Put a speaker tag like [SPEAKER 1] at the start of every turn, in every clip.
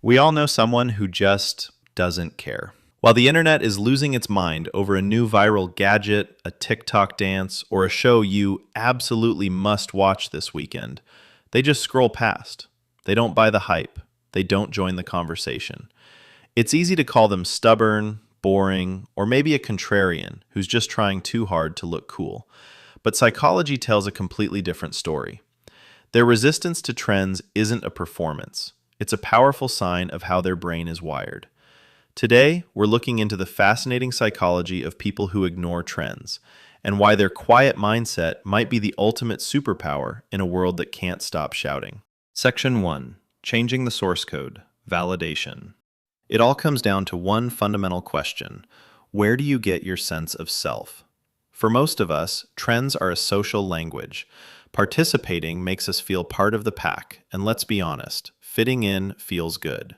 [SPEAKER 1] We all know someone who just doesn't care. While the internet is losing its mind over a new viral gadget, a TikTok dance, or a show you absolutely must watch this weekend, they just scroll past. They don't buy the hype. They don't join the conversation. It's easy to call them stubborn, boring, or maybe a contrarian who's just trying too hard to look cool. But psychology tells a completely different story. Their resistance to trends isn't a performance. It's a powerful sign of how their brain is wired. Today, we're looking into the fascinating psychology of people who ignore trends, and why their quiet mindset might be the ultimate superpower in a world that can't stop shouting. Section 1. Changing the source code. Validation. It all comes down to one fundamental question. Where do you get your sense of self? For most of us, trends are a social language. Participating makes us feel part of the pack, and let's be honest, fitting in feels good.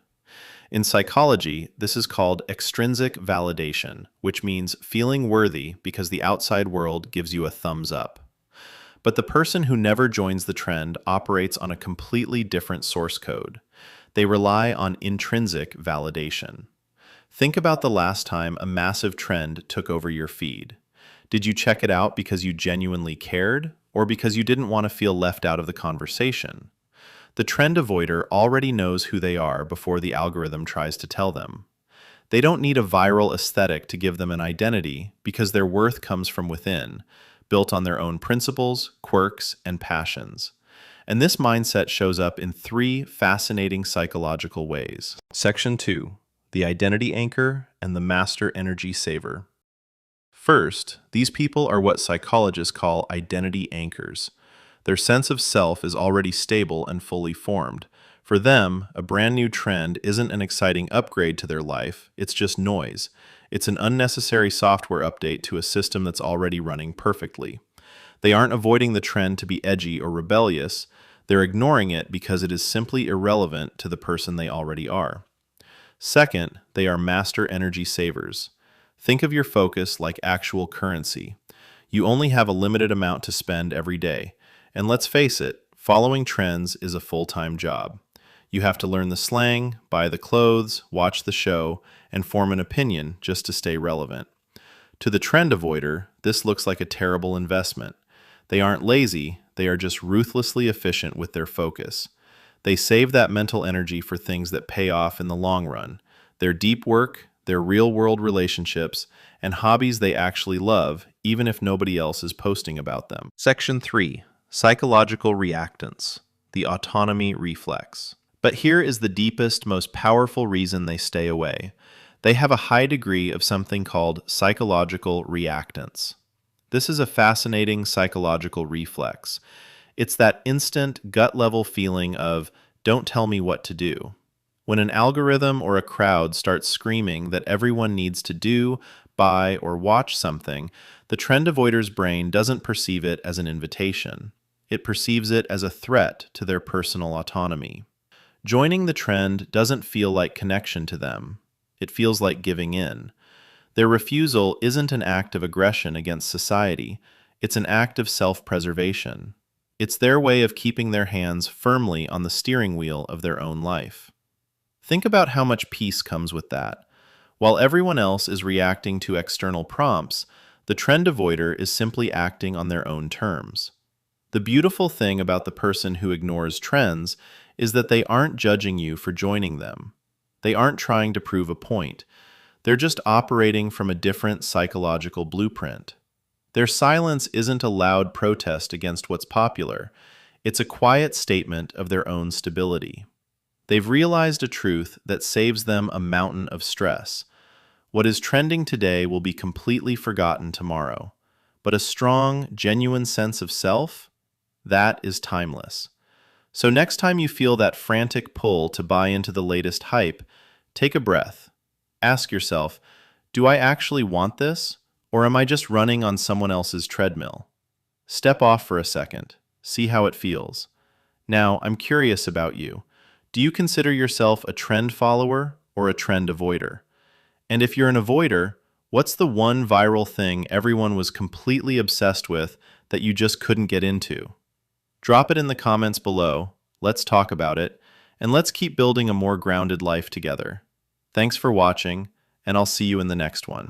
[SPEAKER 1] In psychology, this is called extrinsic validation, which means feeling worthy because the outside world gives you a thumbs up. But the person who never joins the trend operates on a completely different source code. They rely on intrinsic validation. Think about the last time a massive trend took over your feed. Did you check it out because you genuinely cared, or because you didn't want to feel left out of the conversation? The trend avoider already knows who they are before the algorithm tries to tell them. They don't need a viral aesthetic to give them an identity because their worth comes from within, built on their own principles, quirks, and passions. And this mindset shows up in three fascinating psychological ways. Section 2. The identity anchor and the master energy saver. First, these people are what psychologists call identity anchors. Their sense of self is already stable and fully formed. For them, a brand new trend isn't an exciting upgrade to their life, it's just noise. It's an unnecessary software update to a system that's already running perfectly. They aren't avoiding the trend to be edgy or rebellious, they're ignoring it because it is simply irrelevant to the person they already are. Second, they are master energy savers. Think of your focus like actual currency. You only have a limited amount to spend every day. And let's face it, following trends is a full-time job. You have to learn the slang, buy the clothes, watch the show, and form an opinion just to stay relevant. To the trend avoider, this looks like a terrible investment. They aren't lazy, they are just ruthlessly efficient with their focus. They save that mental energy for things that pay off in the long run. Their deep work, their real-world relationships, and hobbies they actually love, even if nobody else is posting about them. Section 3. Psychological reactance, the autonomy reflex. But here is the deepest, most powerful reason they stay away. They have a high degree of something called psychological reactance. This is a fascinating psychological reflex. It's that instant, gut-level feeling of, don't tell me what to do. When an algorithm or a crowd starts screaming that everyone needs to do, buy, or watch something, the trend avoider's brain doesn't perceive it as an invitation. It perceives it as a threat to their personal autonomy. Joining the trend doesn't feel like connection to them. It feels like giving in. Their refusal isn't an act of aggression against society. It's an act of self-preservation. It's their way of keeping their hands firmly on the steering wheel of their own life. Think about how much peace comes with that. While everyone else is reacting to external prompts, the trend avoider is simply acting on their own terms. The beautiful thing about the person who ignores trends is that they aren't judging you for joining them. They aren't trying to prove a point. They're just operating from a different psychological blueprint. Their silence isn't a loud protest against what's popular. It's a quiet statement of their own stability. They've realized a truth that saves them a mountain of stress. What is trending today will be completely forgotten tomorrow. But a strong, genuine sense of self, that is timeless. So next time you feel that frantic pull to buy into the latest hype, take a breath. Ask yourself, do I actually want this, or am I just running on someone else's treadmill? Step off for a second. See how it feels. Now, I'm curious about you. Do you consider yourself a trend follower or a trend avoider? And if you're an avoider, what's the one viral thing everyone was completely obsessed with that you just couldn't get into? Drop it in the comments below, let's talk about it, and let's keep building a more grounded life together. Thanks for watching, and I'll see you in the next one.